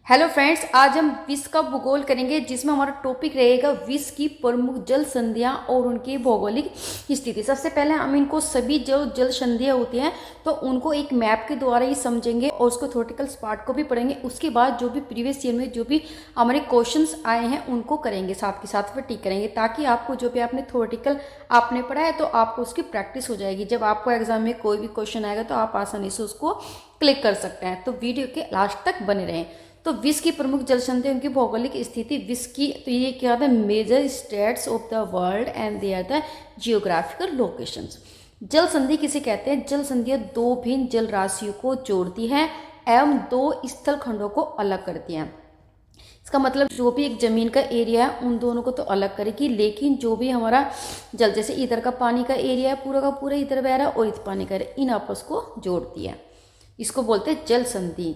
Hello friends, आज हम विश्व का भूगोल करेंगे जिसमें हमारा टॉपिक रहेगा विश्व की प्रमुख जल संधियां और उनकी भौगोलिक स्थिति। सबसे पहले हम इनको सभी जो जल संधियां होती हैं तो उनको एक मैप के द्वारा ही समझेंगे और उसको थ्योरेटिकल पार्ट को भी पढ़ेंगे। उसके बाद जो भी प्रीवियस ईयर में जो भी हमारे क्वेश्चंस आए हैं उनको करेंगे, साथ के साथ फिर टिक करेंगे, ताकि आपको जो भी आपने थ्योरेटिकल आपने पढ़ा है तो आपको उसकी प्रैक्टिस हो जाएगी। जब आपको एग्जाम में कोई भी क्वेश्चन आएगा तो आप आसानी से उसको क्लिक कर सकते हैं। तो वीडियो के लास्ट तक बने रहें। तो विश्व की प्रमुख जल संधि, उनकी भौगोलिक स्थिति, विश्व की तो ये क्या था, major states of the world and they are the geographical locations. जल संधि किसे कहते हैं? जल संधियां दो भिन्न जल राशियों को जोड़ती हैं एवं दो स्थल खंडों को अलग करती हैं। इसका मतलब जो भी एक जमीन का एरिया है उन दोनों को तो अलग करेगी, लेकिन जो भी हमारा जल, जैसे इधर का पानी का एरिया है पूरा का पूरा इधर बह रहा है और इस पानी का, इन आपस को जोड़ती है। इसको बोलते हैं जल संधि।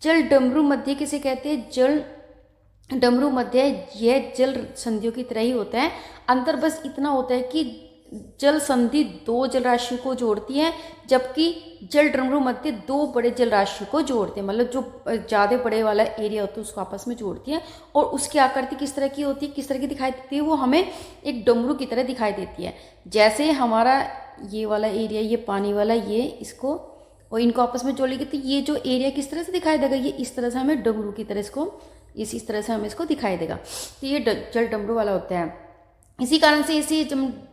जल डमरू मध्य किसे कहते हैं? जल डमरू मध्य यह जल संधियों की तरह ही होता है। अंतर बस इतना होता है कि जल संधि दो जल राशियों को जोड़ती है, जबकि जल डमरू मध्य दो बड़े जल राशियों को जोड़ते हैं। मतलब जो ज़्यादा बड़े वाला एरिया होता है उसको आपस में जोड़ती है। और उसकी आकृति किस तरह की होती है, किस तरह की दिखाई देती है? वो हमें एक डमरू की तरह दिखाई देती है। जैसे हमारा ये वाला एरिया, ये पानी वाला, ये इसको और इनको आपस में जोड़ेगी तो ये जो एरिया किस तरह से दिखाई देगा, ये इस तरह से हमें डमरू की तरह इसको इस तरह से हमें इसको दिखाई देगा। तो ये जल डमरू वाला होता है। इसी कारण से इसे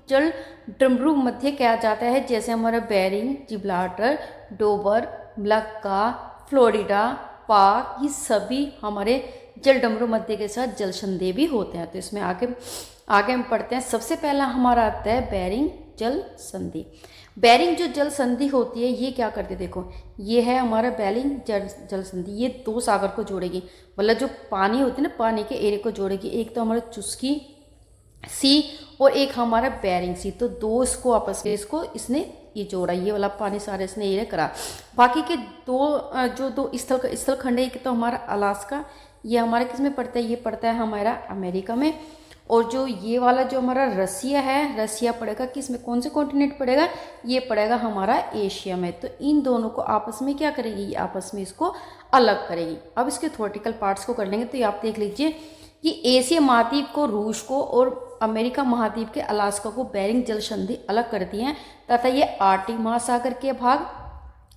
जल डमरू मध्य कहा जाता है। जैसे हमारा बेरिंग, जिब्राल्टर, डोबर, मलक्का, फ्लोरिडा, पाक, ये सभी हमारे जल डमरू मध्य के साथ जल संधि भी होते हैं। तो इसमें आगे हम पढ़ते हैं। सबसे पहला हमारा आता है बेरिंग जल संधि। बेरिंग जो जल संधि होती है ये क्या करती है, देखो ये है हमारा बेरिंग जल संधि। ये दो सागर को जोड़ेगी, मतलब जो पानी होती है ना, पानी के एरिया को जोड़ेगी। एक तो हमारा चुस्की सी और एक हमारा बेरिंग सी। तो दो इसको आपस में इसने ये जोड़ा, ये वाला पानी सारे इसने एरिया करा। बाकी के दो स्थल खंड, एक तो हमारा अलास्का, ये हमारा किस में पड़ता है? ये पड़ता है हमारा अमेरिका में। और जो ये वाला जो हमारा रसिया है, रसिया पड़ेगा किस में, कौन से कॉन्टिनेंट पड़ेगा? ये पड़ेगा हमारा एशिया में। तो इन दोनों को आपस में क्या करेगी? ये आपस में इसको अलग करेगी। अब इसके थ्योरेटिकल पार्ट्स को कर लेंगे। तो ये आप देख लीजिए कि एशिया महाद्वीप को, रूस को और अमेरिका महाद्वीप के अलास्का को बेरिंग जल संधि अलग करती हैं, तथा ये आर्कटिक महासागर के भाग,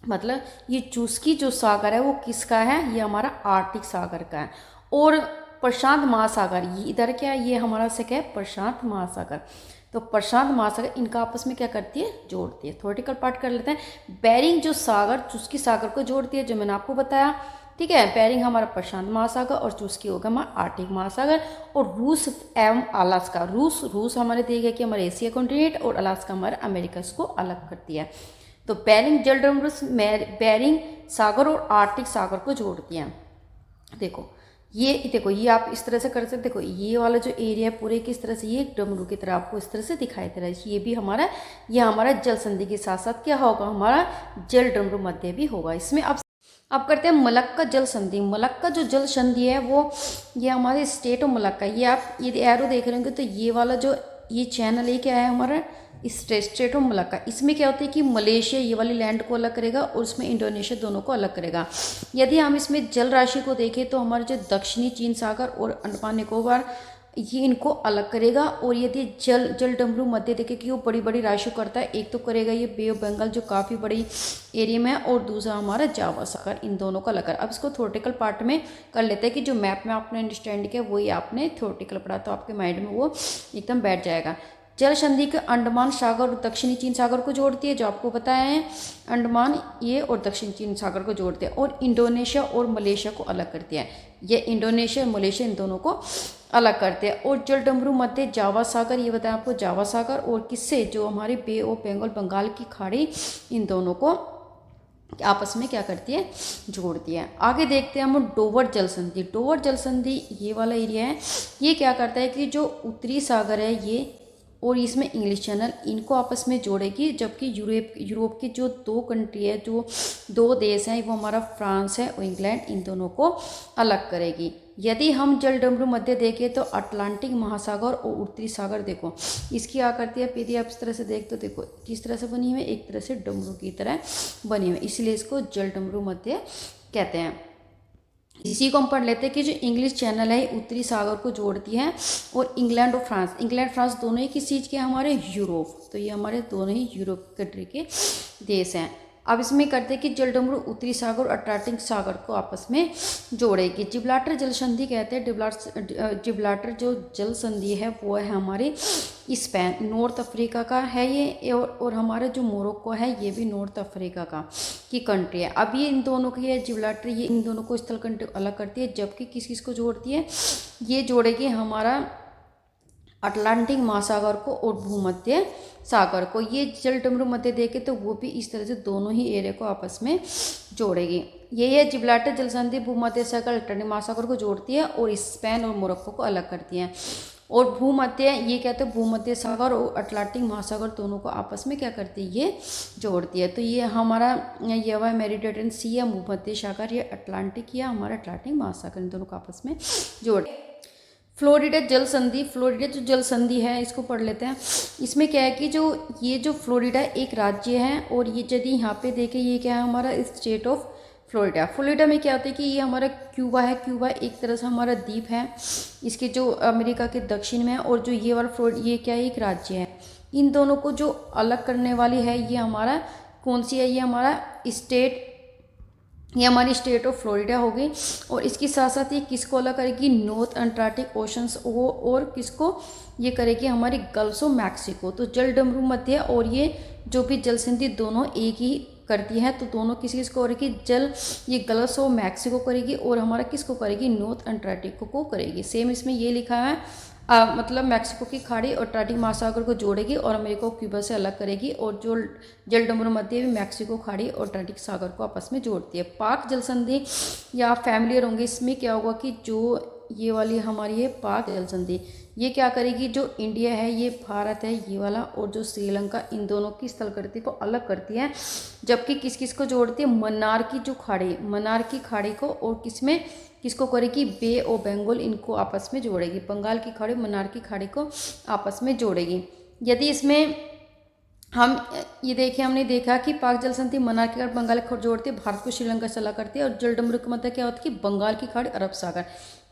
मतलब ये चुस्की जो सागर है वो किसका है? ये हमारा आर्कटिक सागर का है। और प्रशांत महासागर, ये इधर क्या है? ये हमारा से क्या है? प्रशांत महासागर। तो प्रशांत महासागर इनका आपस में क्या करती है? जोड़ती है। थ्योरेटिकल पार्ट कर लेते हैं। बेरिंग जो सागर चुस्की सागर को जोड़ती है, जो मैंने आपको बताया, ठीक है। बेरिंग हमारा प्रशांत महासागर और चुस्की होगा हमारा आर्कटिक महासागर। और रूस एवं अलास्का, रूस हमारे दिए गए कि हमारे एशिया कॉन्टिनेंट और अलास्का हमारे अमेरिका को अलग करती है। तो बेरिंग जल डमरू बेरिंग सागर और आर्कटिक सागर को जोड़ती हैं। देखो ये आप इस तरह से कर सकते। देखो ये वाला जो एरिया है पूरे किस तरह से, ये डमरू की तरह आपको इस तरह से दिखाई दे रहा है। ये भी हमारा जल संधि के साथ साथ क्या होगा? हमारा जल डमरू मध्य भी होगा। इसमें अब करते हैं मलक्का जल संधि। मलक्का जो जल संधि है वो ये हमारे स्टेट ऑफ मलक्का, ये आप ये एरो देख रहे होंगे तो ये वाला जो ये चैनल है क्या है? हमारा स्टेट ऑफ मलक्का। इसमें क्या होता है कि मलेशिया ये वाली लैंड को अलग करेगा और उसमें इंडोनेशिया दोनों को अलग करेगा। यदि हम इसमें जल राशि को देखें तो हमारे जो दक्षिणी चीन सागर और अंडमान निकोबार, ये इनको अलग करेगा। और यदि जल डमरू मध्य देखें कि वो बड़ी बड़ी राशि करता है, एक तो करेगा ये बे ऑफ बंगाल जो काफ़ी बड़ी एरिया में है, और दूसरा हमारा जावा सागर, इन दोनों का अलग कर। अब इसको थ्योरेटिकल पार्ट में कर लेते हैं कि जो मैप में आपने अंडरस्टैंड किया वही आपने थ्योरेटिकल पढ़ा, तो आपके माइंड में वो एकदम बैठ जाएगा। जल संधि के अंडमान सागर और दक्षिणी चीन सागर को जोड़ती है, जो आपको बताया है। अंडमान ये और दक्षिणी चीन सागर को जोड़ते हैं। और इंडोनेशिया और मलेशिया को अलग करती है। ये इंडोनेशिया और मलेशिया इन दोनों को अलग करते हैं। और जल डमरू मध्य जावा सागर, ये बताया आपको, जावा सागर और किससे? जो हमारे बे ऑफ बंगाल, बंगाल की खाड़ी, इन दोनों को आपस में क्या करती है? जोड़ती है। आगे देखते हैं हम डोवर जल संधि। डोवर जल संधि ये वाला एरिया है, ये क्या करता है कि जो उत्तरी सागर है ये और इसमें इंग्लिश चैनल, इनको आपस में जोड़ेगी। जबकि यूरोप की जो दो कंट्री है, जो दो देश हैं, वो हमारा फ्रांस है और इंग्लैंड, इन दोनों को अलग करेगी। यदि हम जल डमरू मध्य देखें तो अटलांटिक महासागर और उत्तरी सागर, देखो इसकी आकृति आप यदि आप इस तरह से देख तो देखो किस तरह से बनी हुई है, एक तरह से डमरू की तरह बनी हुई है, इसलिए इसको जल डमरू मध्य कहते हैं। इसी को हम पढ़ लेते हैं कि जो इंग्लिश चैनल है उत्तरी सागर को जोड़ती है, और इंग्लैंड और फ्रांस, इंग्लैंड फ्रांस दोनों ही किस चीज़ के हमारे यूरोप, तो ये हमारे दोनों ही यूरोप कंट्री के देश हैं। अब इसमें करते हैं कि जलडमरू उत्तरी सागर और अटलांटिक सागर को आपस में जोड़ेगी। जिब्राल्टर जल संधि कहते हैं, जिब्राल्टर जो जल संधि है वो है हमारे स्पेन, नॉर्थ अफ्रीका का है ये, और हमारा जो मोरक्को है ये भी नॉर्थ अफ्रीका का की कंट्री है। अब ये इन दोनों की है जिब्राल्टर, ये इन दोनों को स्थल कंट्री अलग करती है, जबकि किस किस को जोड़ती है, ये जोड़ेगी हमारा अटलांटिक महासागर को और भूमध्य सागर को। ये जलडमरू मध्य देखे तो वो भी इस तरह से दोनों ही एरिया को आपस में जोड़ेगी। ये है जिब्राल्टर जल संधि भूमध्य सागर अटलांटिक महासागर को जोड़ती है और स्पेन और मोरक्को को अलग करती है। और भूमध्य, ये कहते हैं भूमध्य सागर और अटलांटिक महासागर दोनों को आपस में क्या करती है, ये जोड़ती है। तो ये हमारा ये हुआ मेडिटेरेनियन सी या भूमध्य सागर, ये अटलांटिक या हमारा अटलांटिक महासागर, इन दोनों को आपस में जोड़। फ्लोरिडा जल संधि, फ्लोरिडा जो जल संधि है इसको पढ़ लेते हैं। इसमें क्या है कि जो ये जो फ्लोरिडा एक राज्य है, और ये यदि यहाँ पे देखें ये क्या है हमारा स्टेट ऑफ फ्लोरिडा। फ्लोरिडा में क्या होता है कि ये हमारा क्यूबा है, क्यूबा एक तरह से हमारा द्वीप है, इसके जो अमेरिका के दक्षिण में है, और जो ये वाला फ्लोरिडा ये क्या है, एक राज्य है। इन दोनों को जो अलग करने वाली है ये हमारा कौन सी है, ये हमारा स्टेट, ये हमारी स्टेट ऑफ फ्लोरिडा हो गई। और इसके साथ साथ ये किसको अलग करेगी, नॉर्थ अटलांटिक ओशंस को, और किसको ये करेगी, हमारी गल्फ ऑफ मैक्सिको। तो जलडमरू मध्य और ये जो भी जल संधि दोनों एक ही करती है, तो दोनों किस किसको करेगी, जल ये गल्फ ऑफ मैक्सिको करेगी, और हमारा किसको करेगी, नॉर्थ अटलांटिक को करेगी। सेम इसमें ये लिखा है मतलब मैक्सिको की खाड़ी और अटलांटिक महासागर को जोड़ेगी और अमेरिका को क्यूबा से अलग करेगी, और जो जलडमरू मध्य भी मैक्सिको खाड़ी और अटलांटिक सागर को आपस में जोड़ती है। पाक जल संधि या फैमिलियर होंगे, इसमें क्या होगा कि जो ये वाली हमारी है पाक जल संधि, ये क्या करेगी, जो इंडिया है, ये भारत है ये वाला, और जो श्रीलंका, इन दोनों की स्थल करती को अलग करती है। जबकि किस किस को जोड़ती है, मन्नार की जो खाड़ी, मन्नार की खाड़ी को, और किसमें किसको करेगी, बे और बंगाल, इनको आपस में जोड़ेगी। बंगाल की खाड़ी, मन्नार की खाड़ी को आपस में जोड़ेगी। यदि इसमें हम ये देखें, हमने देखा कि पाक जल संधि मन्नार की खाड़ी बंगाल की खाड़ी जोड़ती है, भारत को श्रीलंका से अलग करती है, और जलडमरू का मतलब क्या होता है कि बंगाल की खाड़ी अरब सागर,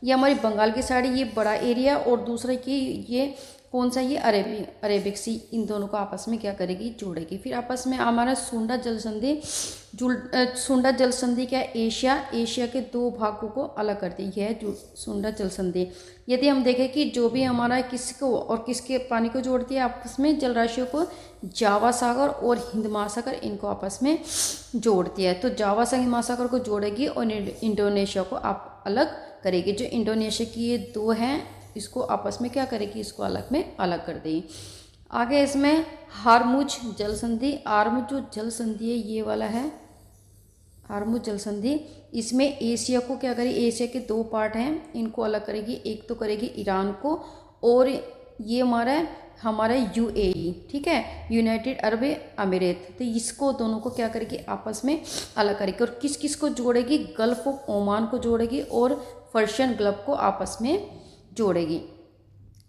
ये हमारी बंगाल की साड़ी, ये बड़ा एरिया, और दूसरा कि ये कौन सा, ये अरेबिक सी, इन दोनों को आपस में क्या करेगी, जोड़ेगी। फिर आपस में हमारा सुंडा जल संधि, सुंडा जल संधि क्या है, एशिया के दो भागों को अलग करती है, यह सुंडा जल संधि। यदि हम देखें कि जो भी हमारा किसको और किसके पानी को जोड़ती है आपस में, जल राशियों को जावा सागर और हिंद महासागर, इनको आपस में जोड़ती है। तो जावा सागर हिंद महासागर को जोड़ेगी और इंडोनेशिया को आप अलग करेगी। जो इंडोनेशिया की ये दो हैं, इसको आपस में क्या करेगी, इसको अलग में अलग कर देगी। आगे इसमें हारमुज जल संधि, हारमुज जो जल संधि है ये वाला है हारमुज जल संधि। इसमें एशिया को क्या करेगी, एशिया के दो पार्ट हैं, इनको अलग करेगी। एक तो करेगी ईरान को, और ये हमारा यूएई, ठीक है, यूनाइटेड अरब अमीरात, तो इसको दोनों को क्या करेगी, आपस में अलग करेगी। और किस किस को जोड़ेगी, गल्फ ऑफ ओमान को जोड़ेगी और पर्शियन गल्फ को आपस में जोड़ेगी।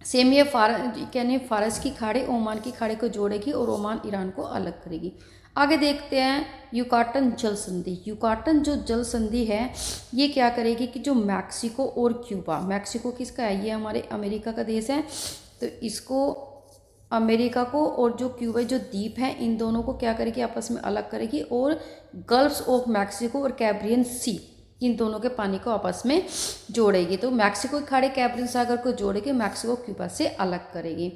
सेम ये फारस की खाड़ी ओमान की खाड़ी को जोड़ेगी, और ओमान ईरान को अलग करेगी। आगे देखते हैं युकाटन जल संधि। युकाटन जो जल संधि है ये क्या करेगी कि जो मैक्सिको और क्यूबा, मैक्सिको किसका है, ये हमारे अमेरिका का देश है, तो इसको अमेरिका को और जो क्यूबा जो द्वीप है इन दोनों को क्या करेगी, आपस में अलग करेगी, और गल्फ ऑफ मैक्सिको और कैरिबियन सी, इन दोनों के पानी को आपस में जोड़ेगी। तो मैक्सिको की खाड़ी कैरिबियन सागर को जोड़ेगी, मैक्सिको क्यूबा से अलग करेगी।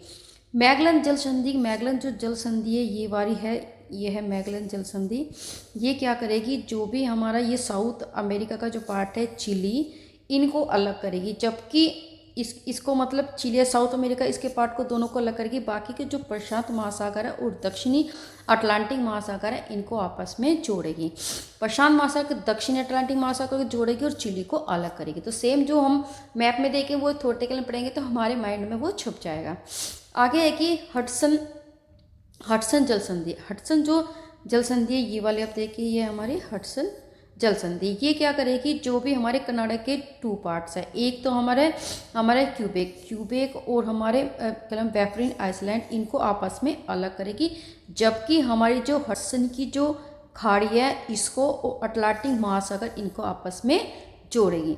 मैगलन जल संधि, मैगलन जो जल संधि है ये वाली है, ये है मैगलन जल संधि। ये क्या करेगी, जो भी हमारा ये साउथ अमेरिका का जो पार्ट है चिली, इनको अलग करेगी। जबकि इसको मतलब चिली साउथ अमेरिका, इसके पार्ट को दोनों को अलग करेगी। बाकी के जो प्रशांत महासागर है और दक्षिणी अटलांटिक महासागर है, इनको आपस में जोड़ेगी। प्रशांत महासागर दक्षिणी अटलांटिक महासागर को जोड़ेगी और चिली को अलग करेगी। तो सेम जो हम मैप में देखें वो थोड़े पढ़ेंगे तो हमारे माइंड में वो छुप जाएगा। आगे है कि हडसन जल संधि। हडसन जो जल संधि है ये वाले आप देखिए, ये हमारी हडसन जल संधि। ये क्या करेगी, जो भी हमारे कनाडा के टू पार्ट्स है, एक तो हमारे क्यूबेक और हमारे बैफरिन आइसलैंड, इनको आपस में अलग करेगी। जबकि हमारी जो हडसन की जो खाड़ी है इसको अटलांटिक महासागर, इनको आपस में जोड़ेगी।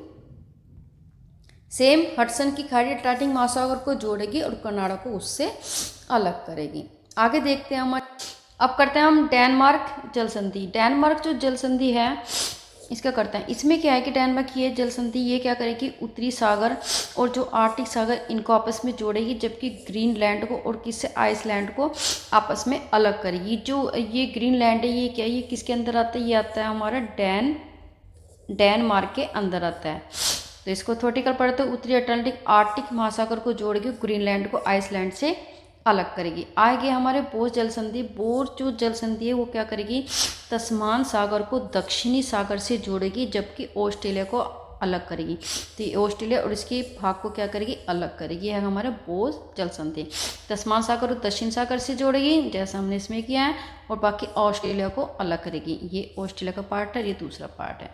सेम हडसन की खाड़ी अटलांटिक महासागर को जोड़ेगी और कनाडा को उससे अलग करेगी। आगे देखते हैं हम, अब करते हैं हम डेनमार्क जल संधि। डेनमार्क जो जल संधि है इसका करते हैं, इसमें क्या है कि डेनमार्क की ये जल संधि ये क्या करेगी, उत्तरी सागर और जो आर्कटिक सागर इनको आपस में जोड़ेगी, जबकि ग्रीनलैंड को और किससे आइसलैंड को आपस में अलग करेगी। जो ये ग्रीनलैंड है ये क्या है, ये किसके अंदर आता है, ये आता है हमारा डेनमार्क के अंदर आता है। तो इसको थ्योरेटिकल पढ़ते हैं, उत्तरी अटलांटिक आर्कटिक महासागर को जोड़ेगी, ग्रीनलैंड को आइसलैंड से अलग करेगी। आगे हमारे बोर्स जल संधि, बोर्स जो जल संधि है वो क्या करेगी, तस्मान सागर को दक्षिणी सागर से जोड़ेगी, जबकि ऑस्ट्रेलिया को अलग करेगी। तो ये ऑस्ट्रेलिया और इसके भाग को क्या करेगी, अलग करेगी। यह हमारा बोर्स जल संधि तस्मान सागर और दक्षिण सागर से जोड़ेगी जैसा हमने इसमें किया है, और बाकी ऑस्ट्रेलिया को अलग करेगी। ये ऑस्ट्रेलिया का पार्ट है, ये दूसरा पार्ट है।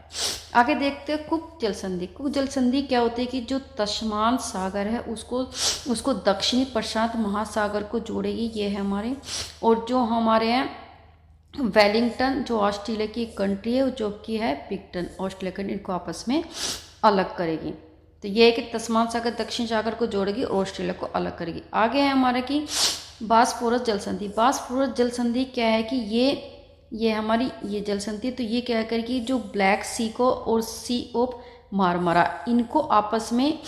आगे देखते हैं कुक जल संधि। कुक जल संधि क्या होती है कि जो तस्मान सागर है उसको दक्षिणी प्रशांत महासागर को जोड़ेगी, ये है हमारे, और जो हमारे हैं वेलिंगटन जो ऑस्ट्रेलिया की कंट्री है जो कि है पिगटन ऑस्ट्रेलिया कंट्री, इनको आपस में अलग करेगी। तो ये है कि तस्मान सागर दक्षिण सागर को जोड़ेगी और ऑस्ट्रेलिया को अलग करेगी। आगे है हमारा कि बॉस्फोरस जल संधि। बॉस्फोरस जल संधि क्या है कि ये हमारी ये जल संधि, तो ये क्या करेगी, जो ब्लैक सी को और सी ऑफ मारमारा इनको आपस में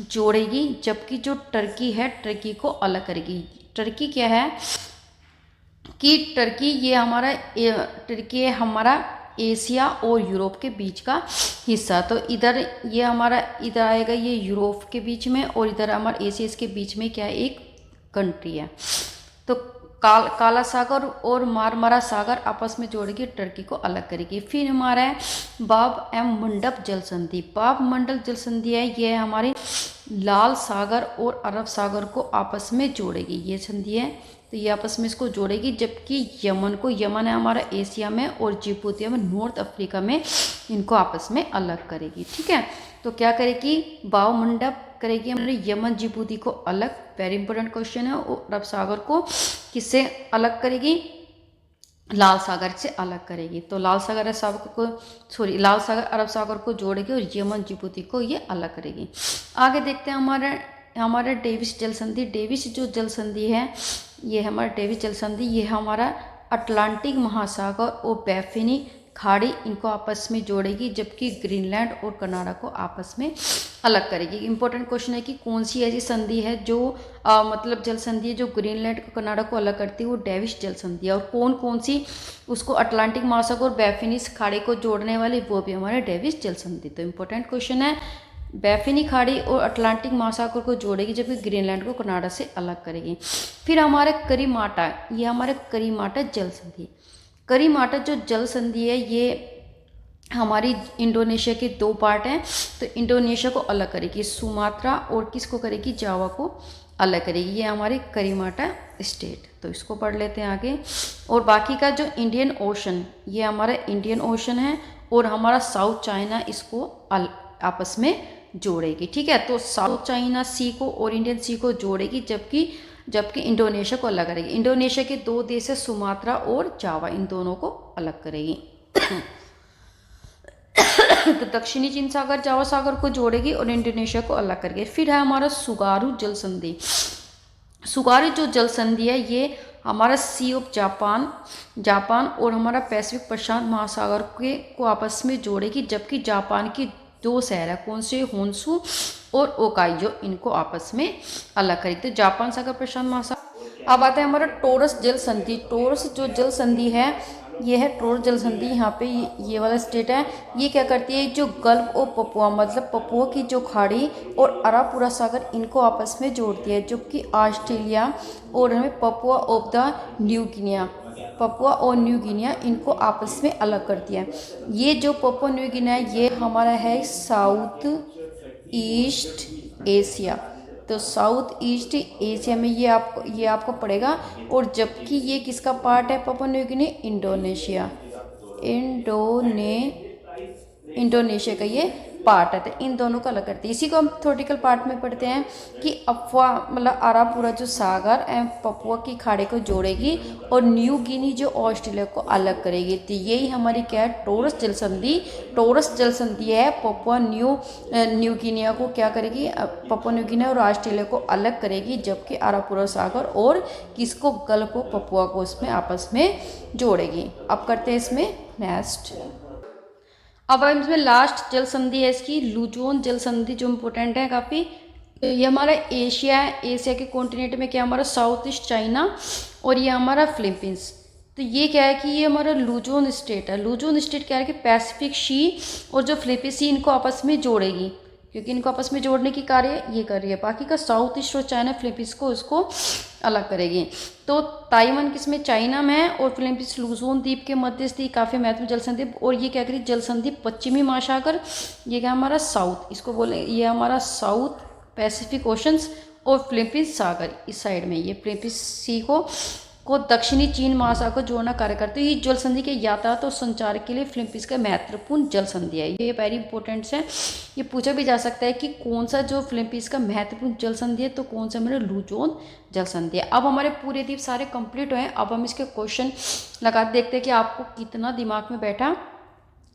जोड़ेगी, जबकि जो टर्की है टर्की को अलग करेगी। टर्की क्या है कि टर्की है हमारा एशिया और यूरोप के बीच का हिस्सा। तो इधर ये हमारा इधर आएगा ये यूरोप के बीच में, और इधर हमारा एशिया इसके बीच में क्या है, एक कंट्री है। तो काला सागर और मारमारा सागर आपस में जोड़ेगी, टर्की को अलग करेगी। फिर हमारा है बाब एम मंडप जल संधि। बाब मंडप जल संधि है ये हमारे लाल सागर और अरब सागर को आपस में जोड़ेगी, ये संधि है। तो ये आपस में इसको जोड़ेगी, जबकि यमन है हमारा एशिया में और जिबूती में नॉर्थ अफ्रीका में, इनको आपस में अलग करेगी। ठीक है, तो क्या करेगी, बाव मंडप करेगी हमारे यमन जिबूती को अलग, वेरी इंपॉर्टेंट क्वेश्चन है। और अरब सागर को किससे अलग करेगी, लाल सागर से अलग करेगी। तो लाल सागर अरब सागर को जोड़ेगी और यमन जिबूती को ये अलग करेगी। आगे देखते हैं हमारा डेविस जल संधि। डेविस जो जल संधि है ये हमारा डेविस जल संधि, ये हमारा अटलांटिक महासागर और बैफिनी खाड़ी इनको आपस में जोड़ेगी, जबकि ग्रीनलैंड और कनाडा को आपस में अलग करेगी। इंपॉर्टेंट क्वेश्चन है कि कौन सी ऐसी संधि है जो मतलब जल संधि है जो ग्रीनलैंड को कनाडा को अलग करती है, वो डेविस जल संधि है। और कौन सी उसको अटलांटिक महासागर और बैफिनी खाड़ी को जोड़ने वाली, वो भी हमारे डेविस जल संधि। तो इंपॉर्टेंट क्वेश्चन है, बैफिनी खाड़ी और अटलांटिक महासागर को जोड़ेगी, जबकि ग्रीनलैंड को कनाडा से अलग करेगी। फिर हमारे करीमाटा, ये हमारे करीमाटा जल संधि। करीमाटा जो जल संधि है ये हमारी इंडोनेशिया के दो पार्ट हैं। तो इंडोनेशिया को अलग करेगी, सुमात्रा और किसको करेगी, जावा को अलग करेगी। ये हमारे करीमाटा स्टेट, तो इसको पढ़ लेते हैं आगे। और बाकी का जो इंडियन ओशन, ये हमारा इंडियन ओशन है, और हमारा साउथ चाइना इसको आपस में जोड़ेगी। ठीक है, तो साउथ चाइना सी को और इंडियन सी को जोड़ेगी, जबकि इंडोनेशिया को अलग करेगी। इंडोनेशिया के दो देश है सुमात्रा और जावा, इन दोनों को अलग करेगी। तो दक्षिणी चीन सागर जावा सागर को जोड़ेगी और इंडोनेशिया को अलग करेगी। फिर है हमारा सुगारू जल संधि। सुगारू जो जल संधि है ये हमारा सी ऑफ जापान और हमारा पैसिफिक प्रशांत महासागर को आपस में जोड़ेगी, जबकि जापान की दो शहर है, कौन से, होन्शु और ओकाइजो, इनको आपस में अलग करेगी। तो जापान सागर प्रशांत महासागर। अब आता है हमारा टोरस जल संधि। टोरस जो जल संधि है ये है टोरस जल संधि। यहाँ पे ये वाला स्टेट है, ये क्या करती है, जो गल्फ ऑफ पपुआ मतलब पपुआ की जो खाड़ी और अरापुरा सागर इनको आपस में जोड़ती है, जो कि ऑस्ट्रेलिया और हमें Papua of the new Guinea इनको आपस में अलग करती है। ये जो पपुआ न्यू गिनिया ये हमारा है साउथ ईस्ट एशिया। तो साउथ ईस्ट एशिया में ये आपको पड़ेगा। और जबकि ये किसका पार्ट है, पपुआ न्यू गिनी, इंडोनेशिया का ये पार्ट है, तो इन दोनों को अलग करते हैं। इसी को हम थ्योरेटिकल पार्ट में पढ़ते हैं कि अफवा मतलब आरापुरा जो सागर एवं पपुआ की खाड़ी को जोड़ेगी और न्यू गिनी जो ऑस्ट्रेलिया को अलग करेगी। तो यही हमारी क्या है, टॉरस जल संधि। टॉरस जल संधि है पपुआ न्यू गिनिया को क्या करेगी, पपुआ न्यू गिनिया और ऑस्ट्रेलिया को अलग करेगी, जबकि आरापुरा सागर और किसको, गल्फ ऑफ पपुआ को इसमें आपस में जोड़ेगी। अब करते हैं इसमें नेक्स्ट। अब इसमें लास्ट जल संधि है इसकी लुजोन जल संधि, जो इम्पोर्टेंट है काफ़ी। ये हमारा एशिया है, एशिया के कॉन्टिनेंट में क्या हमारा साउथ ईस्ट चाइना और ये हमारा फिलीपींस। तो ये क्या है कि ये हमारा लुजोन स्टेट है। लुजोन स्टेट क्या है कि पैसिफिक सी और जो फिलीपींस सी इनको आपस में जोड़ेगी, क्योंकि इनको आपस में जोड़ने की कार्य ये कर रही है। बाकी का साउथ ईस्ट और चाइना फिलीपींस को इसको अलग करेगी। तो ताइवान किसमें, चाइना में है और फिलीपींस लुजोन द्वीप के मध्य स्थित काफ़ी महत्वपूर्ण जल संधि। और ये क्या करी, जल संधि पश्चिमी महासागर, ये क्या हमारा साउथ, इसको बोले ये हमारा साउथ पैसिफिक ओशंस और फिलीपींस सागर इस साइड में, ये फिलीपींस सी को दक्षिणी चीन महासागर को जोड़ना कार्य करते हैं। ये जल संधि के यातायात और संचार के लिए फिलीपींस का महत्वपूर्ण जल संधि है। ये वेरी इंपॉर्टेंट है, ये पूछा भी जा सकता है कि कौन सा जो फिलीपींस का महत्वपूर्ण जल संधि है, तो कौन सा मेरा लुजोन जल संधि है। अब हमारे पूरे द्वीप सारे कंप्लीट हुए हैं। अब हम इसके क्वेश्चन लगा देखते हैं कि आपको कितना दिमाग में बैठा।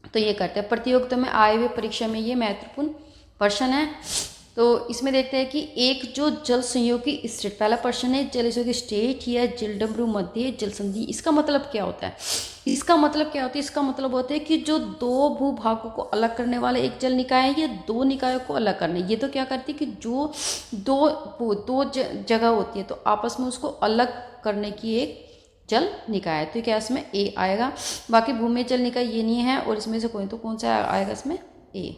तो ये करते हैं, प्रतियोगिता में आए हुए परीक्षा में ये महत्वपूर्ण प्रश्न है। तो इसमें देखते हैं कि एक जो जल संयोगी स्टेट, पहला प्रश्न है जल संयोगी स्टेट या जलडमरू मध्य जल संधि, इसका मतलब क्या होता है, इसका मतलब क्या होता है, इसका मतलब होता है कि जो दो भूभागों को अलग करने वाला एक जल निकाय है, ये दो निकायों को अलग करने, ये तो क्या करती है कि जो दो जगह होती है तो आपस में उसको अलग करने की एक जल निकाय है। तो क्या इसमें ए आएगा, बाकी भूमि जल निकाय ये नहीं है और इसमें से कोई तो कौन सा आएगा इसमें ए।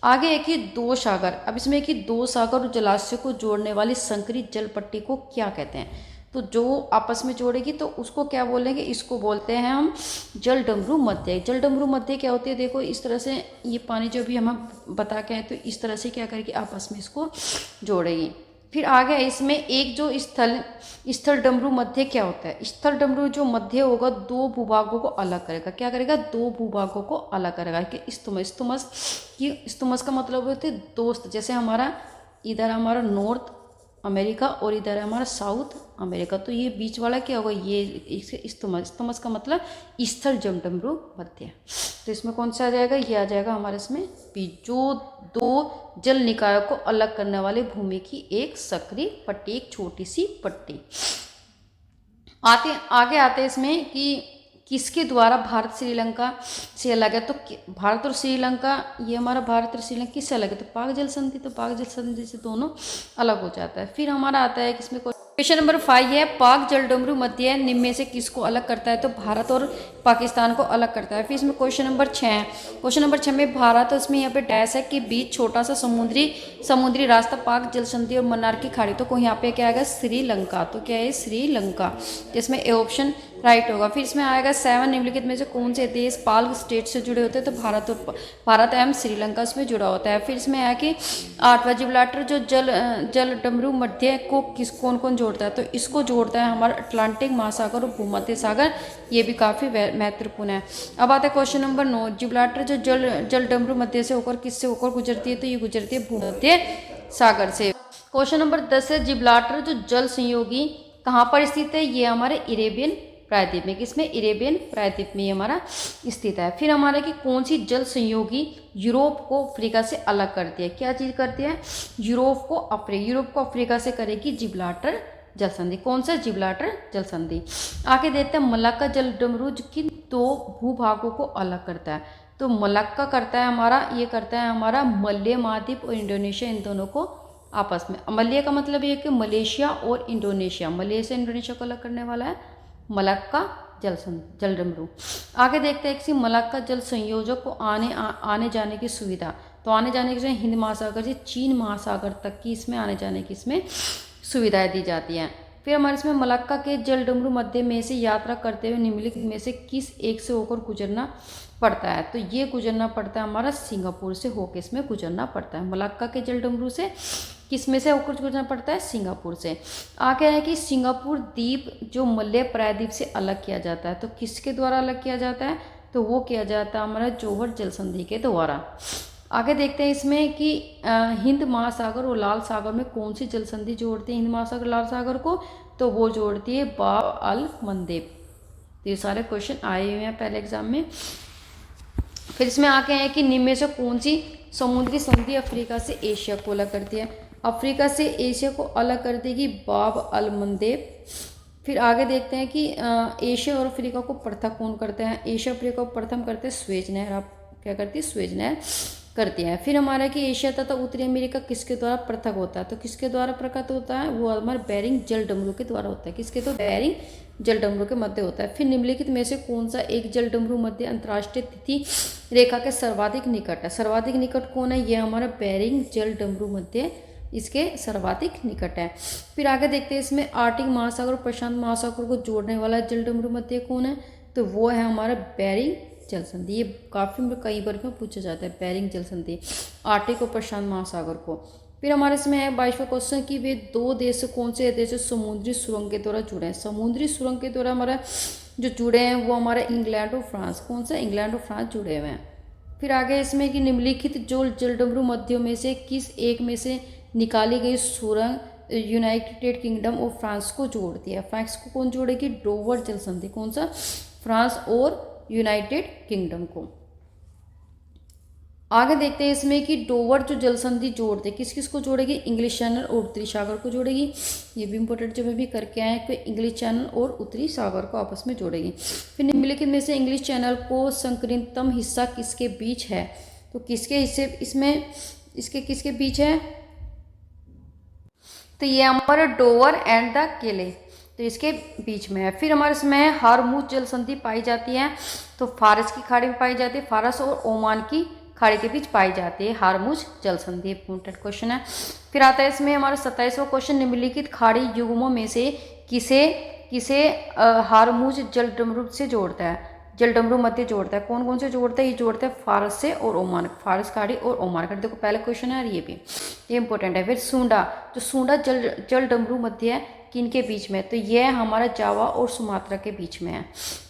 आगे है कि दो सागर, अब इसमें कि दो सागर और जलाशय को जोड़ने वाली संकरित जल पट्टी को क्या कहते हैं, तो जो आपस में जोड़ेगी तो उसको क्या बोलेंगे, इसको बोलते हैं हम जलडमरू मध्य। जलडमरू मध्य क्या होती है, देखो इस तरह से ये पानी जो भी हम बता के हैं तो इस तरह से क्या करेगी आपस में इसको जोड़ेगी। फिर आगे इसमें एक जो स्थल डमरू मध्य क्या होता है, स्थल डमरू जो मध्य होगा दो भूभागों को अलग करेगा, क्या करेगा, दो भूभागों को अलग करेगा। कि स्तुमस का मतलब होता है दोस्त, जैसे हमारा इधर हमारा नॉर्थ अमेरिका और इधर है हमारा साउथ अमेरिका, तो ये बीच वाला क्या होगा, ये स्तुमस का मतलब स्थल जमडमरू मध्य। तो इसमें कौन सा आ जाएगा, ये आ जाएगा हमारे इसमें भी, जो दो जल निकायों को अलग करने वाले भूमि की एक सक्रिय पट्टी, एक छोटी सी पट्टी। आगे आते हैं इसमें कि किसके द्वारा भारत श्रीलंका से अलग है, तो भारत और श्रीलंका, ये हमारा भारत और श्रीलंका किससे अलग है, तो पाक जल संधि, तो पाक जल संधि से दोनों अलग हो जाता है। फिर हमारा आता है किसमें, क्वेश्चन नंबर 5 है पाक जलडमरू मध्य निम्न में से किसको अलग करता है, तो भारत और पाकिस्तान को अलग करता है। फिर इसमें क्वेश्चन नंबर 6 है, क्वेश्चन नंबर 6 में भारत, उसमें यहाँ पे डैश है कि बीच छोटा सा समुद्री रास्ता पाक जल संधि और मन्नार की खाड़ी, तो यहाँ पे क्या आएगा, श्रीलंका, तो क्या है श्रीलंका, जिसमें ए ऑप्शन राइट होगा। फिर इसमें आएगा 7 निम्नलिखित में से कौन से देश पाल्ग स्टेट से जुड़े होते हैं, तो भारत एवं श्रीलंका इसमें जुड़ा होता है। फिर इसमें आया कि 8वां जिब्राल्टर जो जल डमरू मध्य को कौन कौन जोड़ता है, तो इसको जोड़ता है हमारा अटलांटिक महासागर और भूमध्य सागर, ये भी काफ़ी महत्वपूर्ण है। अब आता है क्वेश्चन नंबर 9, जिब्राल्टर जो जल डमरू मध्य से होकर किससे होकर गुजरती है, तो ये गुजरती है भूमध्य सागर से। क्वेश्चन नंबर 10 है जिब्राल्टर जो जल संयोगी कहाँ पर स्थित है, ये हमारे अरेबियन प्रायद्वीप में, किसमें, अरेबियन प्रायद्वीप में हमारा स्थित है। फिर हमारा कि कौन सी जल संयोगी यूरोप को अफ्रीका से अलग करती है, क्या चीज़ करती है, यूरोप को अफ्रीका से करेगी जिब्राल्टर जल संधि, कौन सा, जिब्राल्टर जल संधि। आगे देखते हैं मलक्का जल डमरू की दो भूभागों को अलग करता है, तो मलक्का करता है हमारा, ये करता है हमारा मलय महाद्वीप और इंडोनेशिया, इन दोनों को आपस में। मलय का मतलब ये कि मलेशिया और इंडोनेशिया, मलेशिया इंडोनेशिया को अलग करने वाला है मलक्का जल डमरू। आगे देखते हैं कि मलक्का जल संयोजक को आने जाने की सुविधा, तो आने जाने की हिंद महासागर से चीन महासागर तक की इसमें आने जाने की इसमें सुविधाएं दी जाती हैं। फिर हमारे इसमें मलक्का के जल डमरू मध्य में से यात्रा करते हुए निम्नलिखित में से किस एक से होकर गुजरना पड़ता है, तो ये गुजरना पड़ता है हमारा सिंगापुर से होकर इसमें गुजरना पड़ता है। मलक्का के जल डमरू से किस में से होकर गुजरना पड़ता है, सिंगापुर से। आगे है कि सिंगापुर द्वीप जो मलय प्रायद्वीप से अलग किया जाता है, तो किसके द्वारा अलग किया जाता है, तो वो किया जाता है हमारा जोहर जल संधि के द्वारा। आगे देखते हैं इसमें कि हिंद महासागर और लाल सागर में कौन सी जल संधि जोड़ती है हिंद महासागर लाल सागर को, तो वो जोड़ती है बाब अल मंदेब। तो ये सारे क्वेश्चन आए हुए हैं पहले एग्जाम में। फिर इसमें आके हैं कि निम्न में से कौन सी समुद्री संधि अफ्रीका से एशिया को अलग करती है। अफ्रीका से एशिया को अलग कर देगी बाब अल मंदेब। फिर आगे देखते हैं कि एशिया और अफ्रीका को पृथक कौन करते हैं। एशिया अफ्रीका को प्रथम करते हैं स्वेज नहर। आप क्या करती है, स्वेज नहर करती है। फिर हमारा कि एशिया तथा उत्तरी अमेरिका किसके द्वारा पृथक होता है, तो किसके द्वारा पृथक होता है, वो हमारे बेरिंग जल डमरू के द्वारा होता है। किसके, तो बेरिंग जल डमरू के मध्य होता है। फिर निम्नलिखित में से कौन सा एक जल डमरू मध्य अंतर्राष्ट्रीय तिथि रेखा के सर्वाधिक निकट है। सर्वाधिक निकट कौन है, ये हमारा बेरिंग जल डमरू मध्य इसके सर्वाधिक निकट है। फिर आगे देखते हैं इसमें आर्टिक महासागर और प्रशांत महासागर को जोड़ने वाला जल डमरू मध्य कौन है, तो वो है हमारा बेरिंग जल संधि। ये काफ़ी कई बार में पूछा जाता है, बेरिंग जल संधि आर्टिक और प्रशांत महासागर को। फिर हमारे इसमें है 22वां क्वेश्चन कि वे दो देश कौन से देश समुद्री सुरंग के द्वारा जुड़े हैं। समुद्री सुरंग के द्वारा हमारा जो जुड़े हैं वो हमारा इंग्लैंड और फ्रांस। कौन सा, इंग्लैंड और फ्रांस जुड़े हुए हैं। फिर आगे इसमें कि निम्नलिखित जो जल डमरू मध्यों में से किस एक में से निकाली गई सुरंग यूनाइटेड किंगडम और फ्रांस को जोड़ती है। फ्रांस को कौन जोड़ेगी, डोवर जल संधि। कौन सा, फ्रांस और यूनाइटेड किंगडम को। आगे देखते हैं इसमें कि डोवर जो जल संधि जोड़ते किस किस को जोड़ेगी, इंग्लिश चैनल और उत्तरी सागर को जोड़ेगी। ये भी इंपॉर्टेंट जब भी करके आए कि इंग्लिश चैनल और उत्तरी सागर को आपस में जोड़ेगी। फिर निम्नलिखित में से इंग्लिश चैनल को संकीर्णतम हिस्सा किसके बीच है, तो किसके हिस्से इसमें इसके किसके बीच है, तो ये हमारा डोवर एंड द केले, तो इसके बीच में है। फिर हमारे इसमें हारमुज जल संधि पाई जाती है, तो फारस की खाड़ी में पाई जाती है। फारस और ओमान की खाड़ी के बीच पाई जाती है हारमुज जल संधि। इंपॉर्टेंट क्वेश्चन है। फिर आता है इसमें हमारा 27वां क्वेश्चन, निम्नलिखित खाड़ी युग्मों में से किसे किसे हारमुज जल डमरू से जोड़ता है, जल डमरू मध्य जोड़ता है। कौन कौन से जोड़ता है, ये जोड़ता है फारस से और ओमान, फारस खाड़ी और ओमान खाड़ी। देखो पहले क्वेश्चन है ये भी, ये इंपॉर्टेंट है। फिर सूंडा, जो सूंडा जल डमरू मध्य है किन के बीच में, तो यह हमारा जावा और सुमात्रा के बीच में है।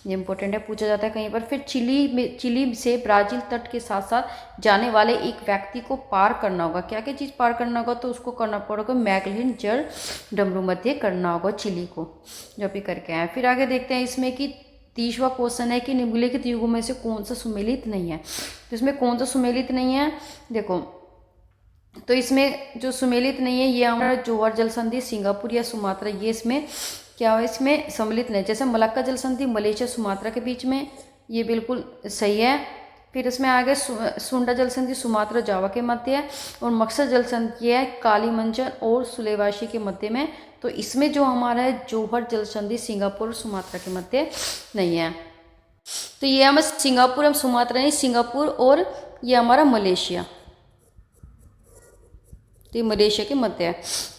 ये इंपॉर्टेंट है, पूछा जाता है कहीं पर। फिर चिली से ब्राजील तट के साथ साथ जाने वाले एक व्यक्ति को पार करना होगा। क्या क्या चीज़ पार करना होगा, तो उसको करना पड़ेगा मैगलिन जल डमरू मध्य करना होगा चिली को, जो भी करके आए। फिर आगे देखते हैं इसमें कि 30वां क्वेश्चन है कि निम्नलिखित युगों में से कौन सा सुमेलित नहीं है। तो इसमें कौन सा सुमेलित नहीं है, देखो तो इसमें जो सुमेलित नहीं है ये हमारा जोहर जल संधि सिंगापुर या सुमात्रा, ये इसमें क्या है, इसमें सम्मिलित नहीं। जैसे मलक्का जल संधि मलेशिया सुमात्रा के बीच में, ये बिल्कुल सही है। फिर इसमें आगे सुंडा जल संधि सुमात्रा जावा के मध्य है, और मकसद जल संधि है कालीमंजन और सुलेवाशी के मध्य में। तो इसमें जो हमारा है जोहर जल संधि सिंगापुर और सुमात्रा के मध्य नहीं है। तो ये हमें सिंगापुर और सुमात्रा नहीं, सिंगापुर और ये हमारा मलेशिया, तो ये मलेशिया के मध्य है।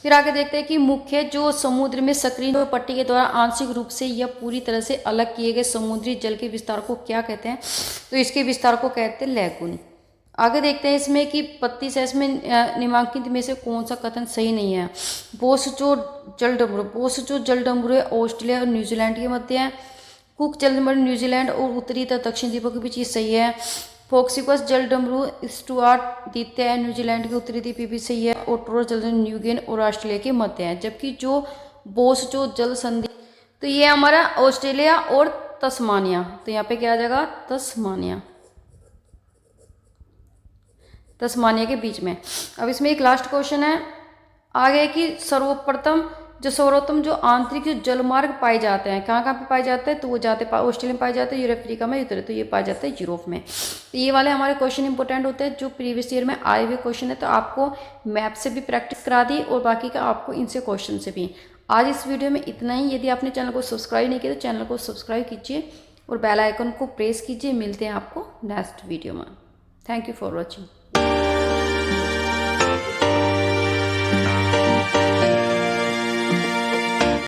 फिर आगे देखते हैं कि मुख्य जो समुद्र में सक्रिय पट्टी के द्वारा आंशिक रूप से या पूरी तरह से अलग किए गए समुद्री जल के विस्तार को क्या कहते हैं, तो इसके विस्तार को कहते हैं लैगून। आगे देखते हैं इसमें कि 35 में निम्नलिखित में से कौन सा कथन सही नहीं है। बोसटो जल डमरू है ऑस्ट्रेलिया और न्यूजीलैंड के मध्य है। कुक जल डमरू न्यूजीलैंड और उत्तरी तथा दक्षिण द्वीपों के बीच ये सही है। फोक्सिकस जल डमरू स्टुअर्ट द्वितीय है, न्यूजीलैंड के उत्तरी द्वीप भी सही है। और टोरस जल डमरू न्यूगिन और ऑस्ट्रेलिया के मध्य है। जबकि जो बोसटो जल संधि, तो ये हमारा ऑस्ट्रेलिया और तस्मानिया, तो यहाँ पे क्या आ जाएगा, तस्मानिया के बीच में। अब इसमें एक लास्ट क्वेश्चन है आगे कि सर्वोत्तम जो आंतरिक जो जलमार्ग पाए जाते हैं, कहाँ कहाँ पे पाए जाते हैं, तो वो जाते ऑस्ट्रेलिया में पाए जाते हैं, यूरोप अफ्रीका में, तो ये पाए जाते हैं यूरोप में। तो ये वाले हमारे क्वेश्चन इंपॉर्टेंट होते हैं जो प्रीवियस ईयर में आए हुए क्वेश्चन है। तो आपको मैप से भी प्रैक्टिस करा दी और बाकी का आपको इनसे क्वेश्चन से भी। आज इस वीडियो में इतना ही। यदि आपने चैनल को सब्सक्राइब नहीं किया तो चैनल को सब्सक्राइब कीजिए और बेल आइकन को प्रेस कीजिए। मिलते हैं आपको नेक्स्ट वीडियो में। Thank you for watching.